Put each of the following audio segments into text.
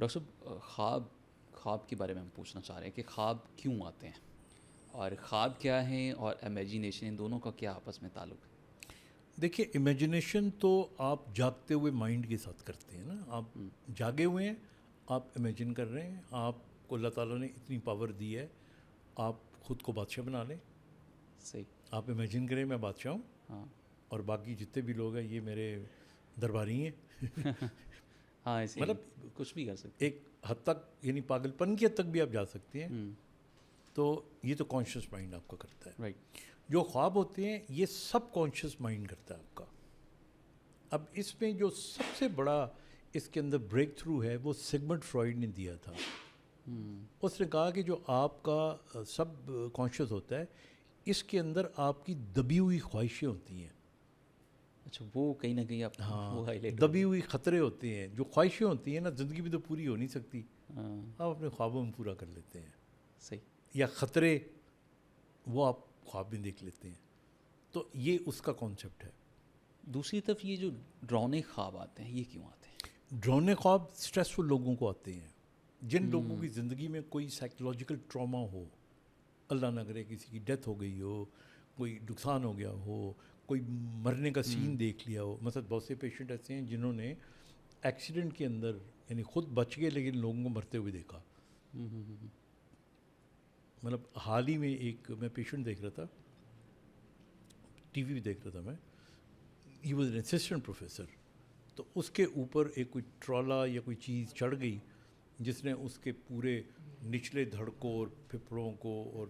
Doctor صاحب خواب کے بارے میں ہم پوچھنا چاہ رہے ہیں کہ خواب کیوں آتے ہیں اور خواب کیا ہیں اور امیجینیشن ان دونوں کا کیا آپس میں تعلق ہے؟ دیکھیے امیجنیشن تو آپ جاگتے ہوئے مائنڈ کے ساتھ کرتے ہیں نا. آپ جاگے ہوئے ہیں, آپ امیجن کر رہے ہیں, آپ کو اللہ تعالیٰ نے اتنی پاور دی ہے, آپ خود کو بادشاہ بنا لیں. صحیح. آپ امیجن کریں میں بادشاہ ہوں ہاں اور باقی جتنے بھی لوگ ہیں یہ میرے درباری ہیں. ہاں ایسے مطلب کچھ بھی کر سکتے ایک حد تک یعنی پاگل پن کی حد تک بھی آپ جا سکتے ہیں. ہیں. تو یہ تو کانشیس مائنڈ آپ کا کرتا ہے. رائٹ. جو خواب ہوتے ہیں یہ سب کانشیس مائنڈ کرتا ہے آپ کا. اب اس میں جو سب سے بڑا اس کے اندر بریک تھرو ہے وہ سگمنڈ فرائڈ نے دیا تھا. اس نے کہا کہ جو آپ کا سب کانشیس ہوتا ہے اس کے اندر آپ کی دبی ہوئی خواہشیں ہوتی ہیں. اچھا وہ کہیں نہ کہیں آپ وہ ہائی لائٹ دبی ہوئی خطرے ہوتے ہیں. جو خواہشیں ہوتی ہیں نا زندگی میں تو پوری ہو نہیں سکتی, ہاں آپ اپنے خوابوں میں پورا کر لیتے ہیں. صحیح. یا خطرے وہ آپ خواب میں دیکھ لیتے ہیں. تو یہ اس کا کانسیپٹ ہے. دوسری طرف یہ جو ڈرونے خواب آتے ہیں یہ کیوں آتے ہیں؟ ڈرونے خواب اسٹریسفل لوگوں کو آتے ہیں. جن لوگوں کی زندگی میں کوئی سائیکولوجیکل ٹراما ہو, اللہ نہ کرے کسی کی ڈیتھ ہو گئی ہو, کوئی نقصان ہو گیا ہو, کوئی مرنے کا سین دیکھ لیا ہو. مثلا بہت سے پیشنٹ ایسے ہیں جنہوں نے ایکسیڈنٹ کے اندر یعنی خود بچ گئے لیکن لوگوں کو مرتے ہوئے دیکھا. مطلب حال ہی میں ایک میں پیشنٹ دیکھ رہا تھا, ٹی وی بھی دیکھ رہا تھا میں. He was an assistant professor. تو اس کے اوپر ایک کوئی ٹرالا یا کوئی چیز چڑھ گئی جس نے اس کے پورے نچلے دھڑ کو اور پھپھڑوں کو اور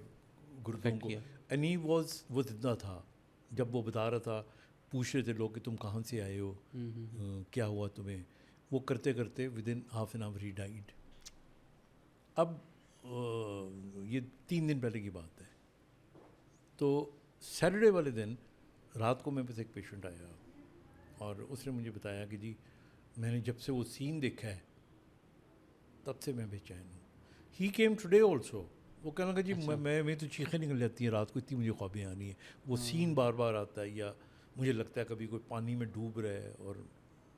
گردوں کو, اینڈ ہی واز وہ زندہ تھا. جب وہ بتا رہا تھا, پوچھ رہے تھے لوگ کہ تم کہاں سے آئے ہو, کیا ہوا تمہیں, وہ کرتے کرتے with in half an hour he died. اب یہ 3 دن پہلے کی بات ہے. تو سیٹرڈے والے دن رات کو میرے پاس ایک پیشنٹ آیا اور اس نے مجھے بتایا کہ جی میں نے جب سے وہ سین دیکھا ہے تب سے میں بے چین ہوں. He came today also. وہ کہنے لگا جی میں تو چیخیں نکل جاتی ہیں رات کو, اتنی مجھے خوابیں آ رہی ہیں. وہ سین بار بار آتا ہے, یا مجھے لگتا ہے کبھی کوئی پانی میں ڈوب رہا ہے اور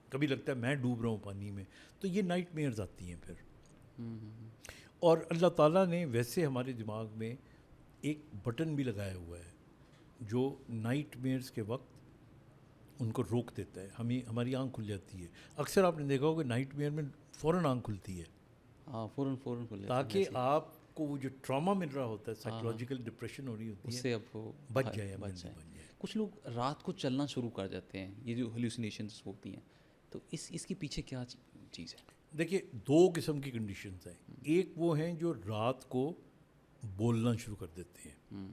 کبھی لگتا ہے میں ڈوب رہا ہوں پانی میں. تو یہ نائٹ میئرز آتی ہیں پھر. اور اللہ تعالیٰ نے ویسے ہمارے دماغ میں ایک بٹن بھی لگایا ہوا ہے جو نائٹ میئرز کے وقت ان کو روک دیتا ہے. ہماری آنکھ کھل جاتی ہے. اکثر آپ نے دیکھا ہوگا نائٹ میئر میں فوراً آنکھ کھلتی ہے. ہاں فوراً کھل جاتا ہے تاکہ آپ کو وہ جو ٹراما مل رہا ہوتا ہے, سائیکولوجیکل ڈپریشن ہو رہی ہوتی ہے, اس سے اب وہ بچ جائے. کچھ لوگ رات کو چلنا شروع کر جاتے ہیں, یہ جو ہیلوسینیشنز ہوتی ہیں, تو اس کے پیچھے کیا چیز ہے؟ دیکھیے 2 قسم کی کنڈیشنز ہیں. ایک وہ ہیں جو رات کو بولنا شروع کر دیتے ہیں.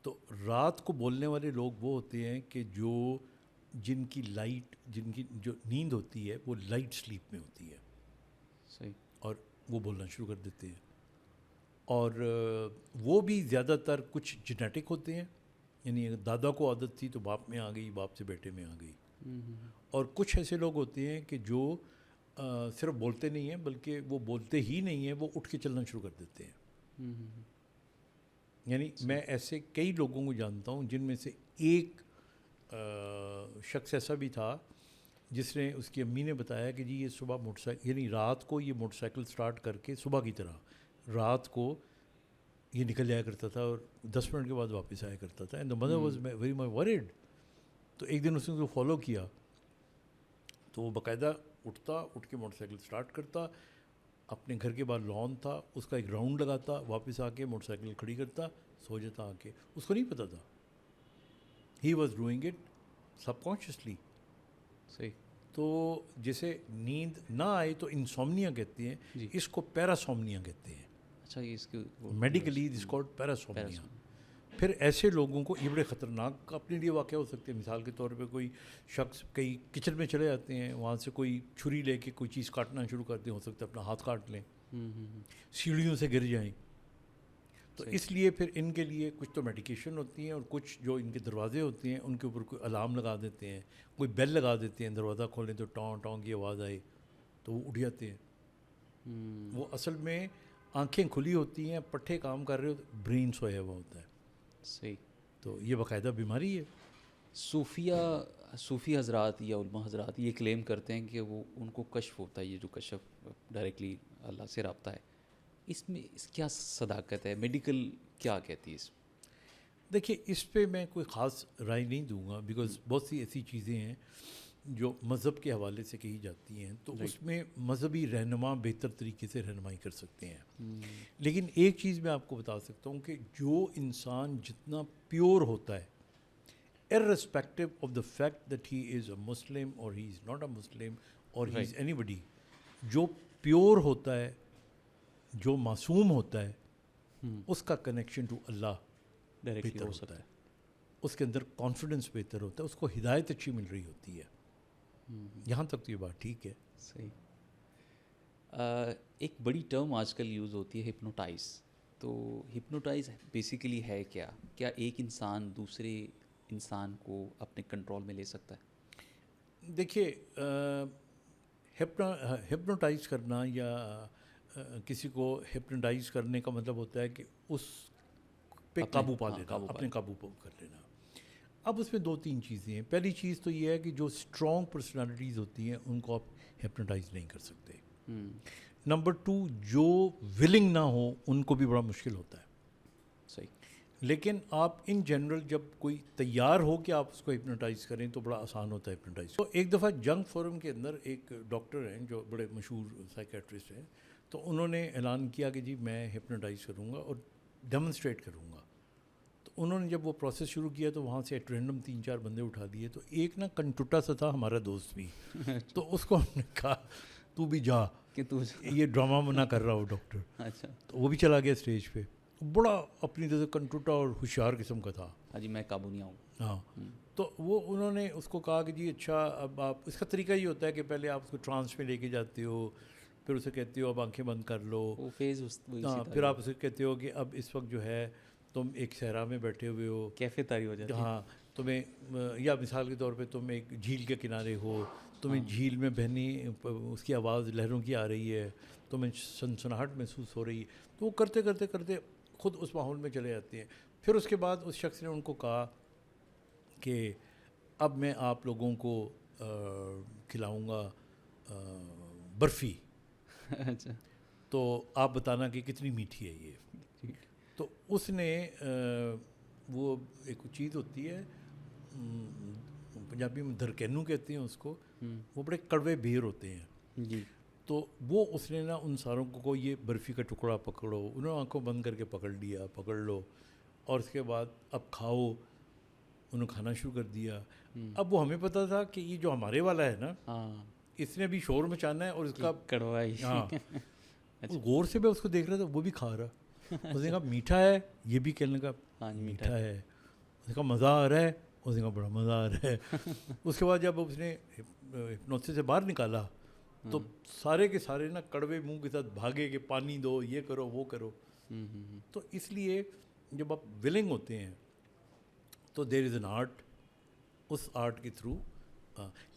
تو رات کو بولنے والے لوگ وہ ہوتے ہیں کہ جن کی جو نیند ہوتی ہے وہ لائٹ سلیپ میں ہوتی ہے. صحیح. اور وہ بولنا شروع کر دیتے ہیں. اور وہ بھی زیادہ تر کچھ جینیٹک ہوتے ہیں, یعنی اگر دادا کو عادت تھی تو باپ میں آ گئی, باپ سے بیٹے میں آ گئی. اور کچھ ایسے لوگ ہوتے ہیں کہ جو صرف بولتے نہیں ہیں بلکہ وہ بولتے ہی نہیں ہیں, وہ اٹھ کے چلنا شروع کر دیتے ہیں. یعنی میں ایسے کئی لوگوں کو جانتا ہوں جن میں سے ایک شخص ایسا بھی تھا جس نے, اس کی امی نے بتایا کہ جی یہ صبح موٹر سائیکل یعنی رات کو یہ موٹر سائیکل سٹارٹ کر کے صبح کی طرح رات کو یہ نکل جایا کرتا تھا اور 10 منٹ کے بعد واپس آیا کرتا تھا. And the mother was very much word. تو ایک دن اس نے فالو کیا تو وہ باقاعدہ اٹھ کے موٹر سائیکل سٹارٹ کرتا, اپنے گھر کے باہر لان تھا, اس کا ایک راؤنڈ لگاتا, واپس آ کے موٹر سائیکل کھڑی کرتا, سو جاتا آ کے. اس کو نہیں پتہ تھا. He was doing it sub consciously. صحیح. تو جیسے نیند نہ آئے تو انسومنیا کہتے ہیں, اس کو پیراسومنیا کہتے ہیں. اچھا یہ اس کے میڈیکلی دس کالڈ پیراسومنیا. پھر ایسے لوگوں کو یہ بڑے خطرناک اپنے لیے واقع ہو سکتے ہیں. مثال کے طور پہ کوئی شخص کئی کچن میں چلے جاتے ہیں, وہاں سے کوئی چھری لے کے کوئی چیز کاٹنا شروع کرتے ہیں, ہو سکتا ہے اپنا ہاتھ کاٹ لیں, سیڑھیوں سے گر جائیں. تو اس لیے پھر ان کے لیے کچھ تو میڈیکیشن ہوتی ہیں اور کچھ جو ان کے دروازے ہوتے ہیں ان کے اوپر کوئی الارم لگا دیتے ہیں, کوئی بیل لگا دیتے ہیں, دروازہ کھولیں تو ٹاؤں ٹاؤں کی آواز آئے تو وہ اٹھ جاتے ہیں. وہ اصل میں آنکھیں کھلی ہوتی ہیں, پٹھے کام کر رہے ہوتے, برین سویا ہوا ہوتا ہے. صحیح. تو یہ باقاعدہ بیماری ہے. صوفی حضرات یا علماء حضرات یہ کلیم کرتے ہیں کہ وہ ان کو کشف ہوتا ہے، یہ جو کشف ڈائریکٹلی اللہ سے رابطہ ہے، اس میں کیا صداقت ہے؟ میڈیکل کیا کہتی ہے اس میں؟ دیکھیے اس پہ میں کوئی خاص رائے نہیں دوں گا، بیکاز بہت سی ایسی چیزیں ہیں جو مذہب کے حوالے سے کہی جاتی ہیں، تو اس میں مذہبی رہنما بہتر طریقے سے رہنمائی کر سکتے ہیں. لیکن ایک چیز میں آپ کو بتا سکتا ہوں کہ جو انسان جتنا پیور ہوتا ہے، irrespective of the fact that he is a Muslim or he is not a Muslim or he is anybody, جو پیور ہوتا ہے، جو معصوم ہوتا ہے، اس کا کنیکشن ٹو اللہ بہتر ہوتا ہے، اس کے اندر کانفیڈنس بہتر ہوتا ہے، اس کو ہدایت اچھی مل رہی ہوتی ہے. یہاں تک تو یہ بات ٹھیک ہے. صحیح. ایک بڑی ٹرم آج کل یوز ہوتی ہے ہپنوٹائز. تو ہپنوٹائز بیسیکلی ہے کیا؟ کیا ایک انسان دوسرے انسان کو اپنے کنٹرول میں لے سکتا ہے؟ دیکھیے ہپنوٹائز کرنا یا کسی کو ہپنوٹائز کرنے کا مطلب ہوتا ہے کہ اس پہ قابو پا لینا، اپنے قابو پا کر لینا. اب اس میں دو تین چیزیں ہیں. پہلی چیز تو یہ ہے کہ جو اسٹرانگ پرسنالٹیز ہوتی ہیں ان کو آپ ہپنوٹائز نہیں کر سکتے. نمبر 2، جو ولنگ نہ ہو ان کو بھی بڑا مشکل ہوتا ہے. صحیح. لیکن آپ ان جنرل جب کوئی تیار ہو کہ آپ اس کو ہپنوٹائز کریں تو بڑا آسان ہوتا ہے ہپنوٹائز. تو ایک دفعہ جنگ فورم کے اندر ایک ڈاکٹر ہیں جو بڑے مشہور سائیکیٹرسٹ ہیں، تو انہوں نے اعلان کیا کہ جی میں ہپنوٹائز کروں گا اور ڈیمونسٹریٹ کروں گا. تو انہوں نے جب وہ پروسیس شروع کیا تو وہاں سے ایٹ رینڈم 3-4 بندے اٹھا دیے. تو ایک نا کنٹوٹا سا تھا ہمارا دوست بھی، تو اس کو ہم نے کہا تو بھی جا کہ تو یہ ڈرامہ نہ کر رہا ہو ڈاکٹر. اچھا. تو وہ بھی چلا گیا اسٹیج پہ، بڑا اپنی طرح سے کنٹوٹا اور ہوشیار قسم کا تھا. ہاں جی، میں قابو نہیں آؤں. ہاں. تو وہ انہوں نے اس کو کہا کہ جی اچھا اب آپ، اس کا طریقہ یہ ہوتا ہے کہ پہلے آپ اس کو ٹرانس میں لے کے جاتے ہو، پھر اسے کہتے ہو اب آنکھیں بند کر لو. وہ فیز ہاں. پھر آپ اسے کہتے ہو کہ اب اس وقت جو ہے تم ایک صحرا میں بیٹھے ہوئے ہو، کیفے تاری ہو جاتی ہے. ہاں. تمہیں یا مثال کے طور پہ تم ایک جھیل کے کنارے ہو، تمہیں جھیل میں بہنی اس کی آواز لہروں کی آ رہی ہے، تمہیں سنسناہٹ محسوس ہو رہی ہے. تو وہ کرتے کرتے کرتے خود اس ماحول میں چلے جاتے ہیں. پھر اس کے بعد اس شخص نے ان کو کہا کہ اب میں آپ لوگوں کو کھلاؤں گا برفی. اچھا. تو آپ بتانا کہ کتنی میٹھی ہے یہ. تو اس نے وہ ایک چیز ہوتی ہے پنجابی میں دھرکینو کہتے ہیں اس کو، وہ بڑے کڑوے بیر ہوتے ہیں جی. تو وہ اس نے نا ان ساروں کو یہ برفی کا ٹکڑا پکڑو، انہوں نے آنکھوں بند کر کے پکڑ لیا، پکڑ لو، اور اس کے بعد اب کھاؤ. انہوں نے کھانا شروع کر دیا. اب وہ ہمیں پتہ تھا کہ یہ جو ہمارے والا ہے نا، اس نے بھی شور مچانا ہے اور اس کا کڑوائی. ہاں. غور سے میں اس کو دیکھ رہا تھا، وہ بھی کھا رہا. اس نے کہا میٹھا ہے، یہ بھی کہنے کا میٹھا ہے. اس نے کہا مزہ آ رہا ہے، اس نے کہا بڑا مزہ آ رہا ہے. اس کے بعد جب اس نے ہپنوسس سے باہر نکالا تو سارے کے سارے نا کڑوے منہ کے ساتھ بھاگے کہ پانی دو، یہ کرو وہ کرو. تو اس لیے جب آپ ولنگ ہوتے ہیں تو دیر از این آرٹ، اس آرٹ کے تھرو.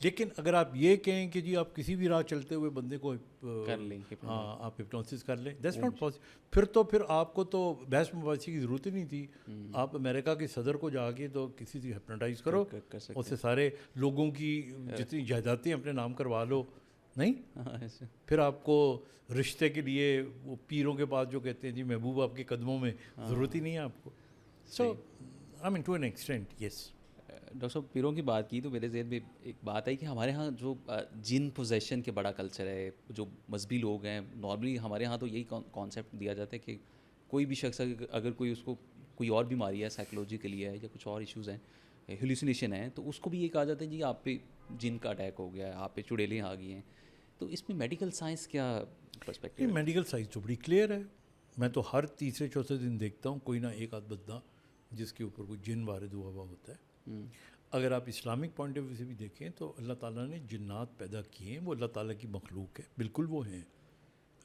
لیکن اگر آپ یہ کہیں کہ جی آپ کسی بھی راہ چلتے ہوئے بندے کو کر لیں، ہاں آپ ہپنوسس کر لیں، دیٹس ناٹ پاسبل. پھر آپ کو تو بحث مباحثے کی ضرورت ہی نہیں تھی. آپ امریکہ کے صدر کو جا کے تو کسی سے ہپنوٹائز کرو، اس سے سارے لوگوں کی جتنی جائیدادیں اپنے نام کروا لو. نہیں، پھر آپ کو رشتے کے لیے وہ پیروں کے پاس جو کہتے ہیں جی محبوب آپ کے قدموں میں، ضرورت ہی نہیں ہے آپ کو. So I mean to an extent yes. Doctor صاحب پیروں کی بات کی تو میرے ذہن میں ایک بات آئی کہ ہمارے ہاں جو جن پوزیشن کے بڑا کلچر ہے، جو مذہبی لوگ ہیں نارملی ہمارے ہاں تو یہی کانسیپٹ دیا جاتا ہے کہ کوئی بھی شخص اگر کوئی اس کو کوئی اور بیماری ہے، سائیکولوجیکلی ہے یا کچھ اور ایشوز ہیں، ہیلوسینیشن ہیں، تو اس کو بھی یہ کہا جاتا ہے جی آپ پہ جن کا اٹیک ہو گیا ہے، آپ پہ چڑیلیں آ گئی ہیں. تو اس میں میڈیکل سائنس کیا پرسپیکٹیو ہے؟ میڈیکل سائنس تو بڑی کلیئر ہے. میں تو ہر تیسرے چوتھے دن دیکھتا ہوں کوئی نہ ایک آدھ بندہ جس کے اوپر کوئی جن وارد ہوا ہوا ہوتا ہے. اگر آپ اسلامک پوائنٹ آف ویو سے بھی دیکھیں تو اللہ تعالیٰ نے جنات پیدا کیے ہیں، وہ اللہ تعالیٰ کی مخلوق ہے، بالکل وہ ہیں.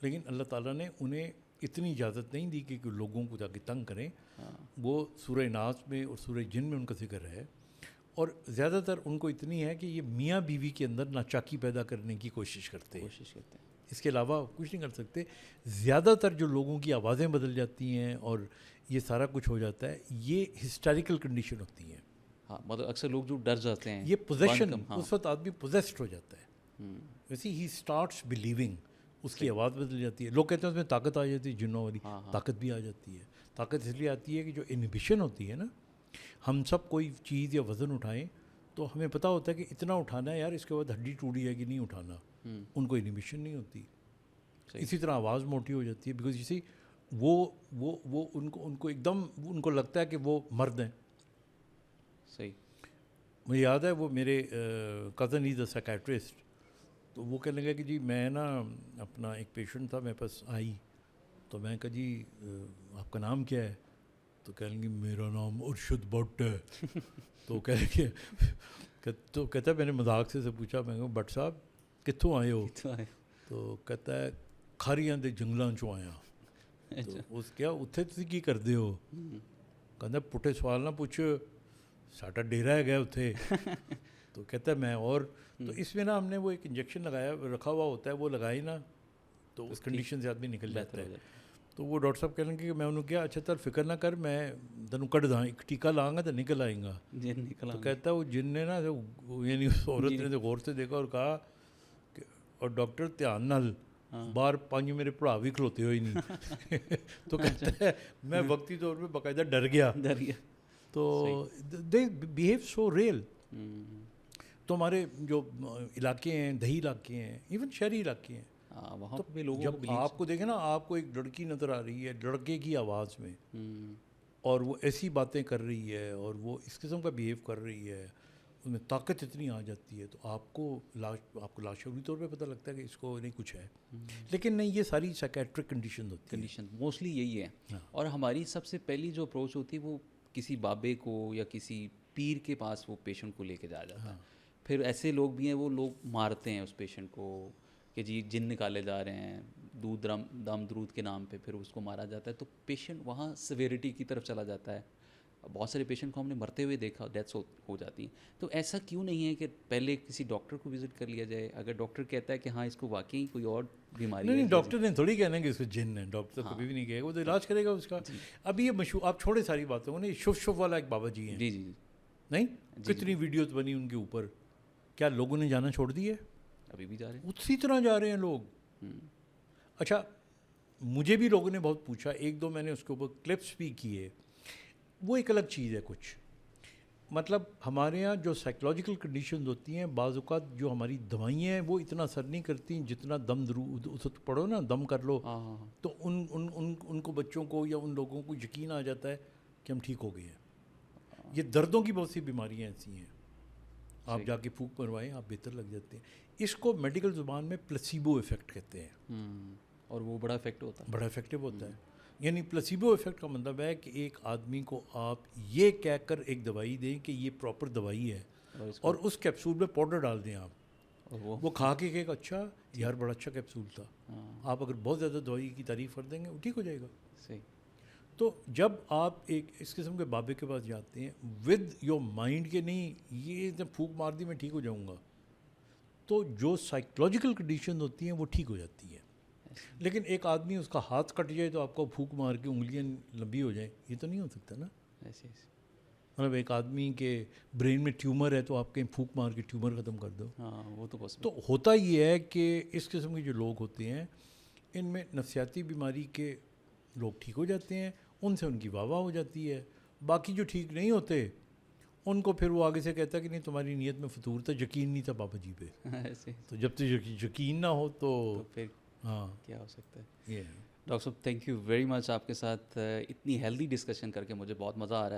لیکن اللہ تعالیٰ نے انہیں اتنی اجازت نہیں دی کہ لوگوں کو جا کے تنگ کریں. وہ سورہ ناس میں اور سورہ جن میں ان کا ذکر ہے، اور زیادہ تر ان کو اتنی ہے کہ یہ میاں بیوی کے اندر ناچاکی پیدا کرنے کی کوشش کرتے ہیں. اس کے علاوہ کچھ نہیں کر سکتے. زیادہ تر جو لوگوں کی آوازیں بدل جاتی ہیں اور یہ سارا کچھ ہو جاتا ہے، یہ ہسٹیریکل کنڈیشن ہوتی ہیں. ہاں مطلب اکثر لوگ جو ڈر جاتے ہیں یہ پوزیشن ہاں اس وقت آدمی پوزیسڈ ہو جاتا ہے. ویسے ہی اسٹارٹس بلیونگ, اس کی آواز بدل جاتی ہے. لوگ کہتے ہیں اس میں طاقت آ جاتی ہے, جنوں والی طاقت بھی آ جاتی ہے. طاقت اس لیے آتی ہے کہ جو انہیبیشن ہوتی ہے نا, ہم سب کوئی چیز یا وزن اٹھائیں تو ہمیں پتہ ہوتا ہے کہ اتنا اٹھانا ہے یار, اس کے بعد ہڈی ٹوٹی ہے کہ نہیں اٹھانا. ان کو انہیبیشن نہیں ہوتی. اسی طرح آواز موٹی ہو جاتی ہے بیکاز اسی وہ ان کو ایک دم ان کو لگتا ہے کہ وہ مرد ہیں. صحیح. مجھے یاد ہے وہ میرے کزن از اے سائکیٹرسٹ, تو وہ کہنے لگا کہ جی میں نا اپنا ایک پیشنٹ تھا میرے پاس آئی, تو میں کہا جی آپ کا نام کیا ہے؟ تو کہنے لگی میرا نام ارشد بٹ ہے. تو تو کہتا ہے میں نے مذاق سے پوچھا, میں کہا بٹ صاحب کتوں آئے ہو؟ تو کہتا ہے کھاریاں دے جنگلاں چوں آیا. تو اس کیا اتنے تسی کی کرتے ہو؟ کہتا پٹھے سوال نہ پوچھ, ساڈا ڈیرا ہے گیا اتنے. تو کہتا ہے میں اور تو اس میں نا ہم نے وہ ایک انجیکشن لگایا رکھا ہوا ہوتا ہے, وہ لگائی نا تو اس کنڈیشن سے آدمی نکل جاتا ہے. تو وہ ڈاکٹر صاحب کہہ لیں گے کہ میں انہوں نے کیا اچھا تر فکر نہ کر, میں تینوں کٹ داں, ایک ٹیکہ لاؤں گا تو نکل آئیں گا. تو کہتا ہے وہ جن نے نا یعنی اس عورت نے غور سے دیکھا اور کہا کہ اور ڈاکٹر دھیان نال باہر 5 میرے پڑھا بھی کھلوتے ہو ہی نہیں. تو کہتا ہے میں وقتی طور پہ باقاعدہ ڈر گیا. تو دے بیہیو سو ریئل. تو ہمارے جو علاقے ہیں, دیہی علاقے ہیں, ایون شہری علاقے ہیں, وہاں پہ لوگوں جب آپ کو دیکھیں نا, آپ کو ایک لڑکی نظر آ رہی ہے لڑکے کی آواز میں, اور وہ ایسی باتیں کر رہی ہے اور وہ اس قسم کا بیہیو کر رہی ہے, ان میں طاقت اتنی آ جاتی ہے, تو آپ کو لاشعوری طور پہ پتہ لگتا ہے کہ اس کو نہیں کچھ ہے. لیکن نہیں, یہ ساری سائکیٹرک کنڈیشن موسٹلی یہی ہے. اور ہماری سب سے پہلی جو اپروچ ہوتی ہے وہ کسی بابے کو یا کسی پیر کے پاس وہ پیشنٹ کو لے کے جایا جاتا ہے. پھر ایسے لوگ بھی ہیں وہ لوگ مارتے ہیں اس پیشنٹ کو کہ جی جن نکالے جا رہے ہیں, دودھ دم درود کے نام پہ پھر اس کو مارا جاتا ہے. تو پیشنٹ وہاں سیویرٹی کی طرف چلا جاتا ہے. بہت سارے پیشنٹ کو ہم نے مرتے ہوئے دیکھا, ڈیتھس ہو جاتی ہیں. تو ایسا کیوں نہیں ہے کہ پہلے کسی ڈاکٹر کو وزٹ کر لیا جائے؟ اگر ڈاکٹر کہتا ہے کہ ہاں اس کو واقعی کوئی اور بیماری ہے. نہیں, ڈاکٹر نے تھوڑی کہنا ہے کہ اس کو جن ہے, ڈاکٹر کبھی بھی نہیں کہے گا, وہ تو علاج کرے گا اس کا. ابھی یہ مشہور, آپ چھوڑے ساری باتوں کو, نہیں شف والا ایک بابا جی ہیں, جی جی نہیں کتنی ویڈیوز بنی ان کے اوپر, کیا لوگوں نے جانا چھوڑ دی ہے؟ ابھی بھی جا رہے ہیں, اسی طرح جا رہے ہیں لوگ. اچھا مجھے بھی لوگوں نے بہت پوچھا, 1-2 میں نے اس کے اوپر کلپس بھی کیے. وہ ایک الگ چیز ہے کچھ, مطلب ہمارے یہاں جو سائیکلوجیکل کنڈیشنز ہوتی ہیں, بعض اوقات جو ہماری دوائیاں ہیں وہ اتنا اثر نہیں کرتی جتنا دم درود اس وقت پڑھو نا, دم کر لو, تو ان کو بچوں کو یا ان لوگوں کو یقین آ جاتا ہے کہ ہم ٹھیک ہو گئے ہیں. یہ دردوں کی بہت سی بیماریاں ایسی ہیں, آپ جا کے پھونک مروائیں, آپ بہتر لگ جاتے ہیں. اس کو میڈیکل زبان میں پلاسیبو ایفیکٹ کہتے ہیں, اور وہ بڑا افیکٹ ہوتا ہے, بڑا افیکٹو ہوتا ہے. یعنی پلاسیبو ایفیکٹ کا مطلب ہے کہ ایک آدمی کو آپ یہ کہہ کر ایک دوائی دیں کہ یہ پراپر دوائی ہے, اور اس کیپسول میں پاؤڈر ڈال دیں آپ, وہ کھا کے کہے گا اچھا یار بڑا اچھا کیپسول تھا. آپ اگر بہت زیادہ دوائی کی تعریف کر دیں گے وہ ٹھیک ہو جائے گا. صحیح. تو جب آپ ایک اس قسم کے بابے کے پاس جاتے ہیں ود یور مائنڈ کہ نہیں یہ جب پھونک مار دی میں ٹھیک ہو جاؤں گا, تو جو سائیکلوجیکل کنڈیشن ہوتی ہیں وہ ٹھیک ہو جاتی ہیں. لیکن ایک آدمی اس کا ہاتھ کٹ جائے تو آپ کو پھونک مار کے انگلیاں لمبی ہو جائیں, یہ تو نہیں ہو سکتا نا. مطلب ایک آدمی کے برین میں ٹیومر ہے تو آپ کہیں پھونک مار کے ٹیومر ختم کر دو, وہ تو پاسبل. تو ہوتا یہ ہے کہ اس قسم کے جو لوگ ہوتے ہیں ان میں نفسیاتی بیماری کے لوگ ٹھیک ہو جاتے ہیں, ان سے ان کی واہ واہ ہو جاتی ہے. باقی جو ٹھیک نہیں ہوتے ان کو پھر وہ آگے سے کہتا ہے کہ نہیں تمہاری نیت میں فطور تھا, یقین نہیں تھا بابا جی پہ. تو جب تک یقین نہ ہو تو پھر ہاں کیا ہو سکتا ہے. یہ ڈاکٹر صاحب تھینک یو ویری مچ, آپ کے ساتھ اتنی ہیلدی ڈسکشن کر کے مجھے بہت مزہ آ رہا ہے.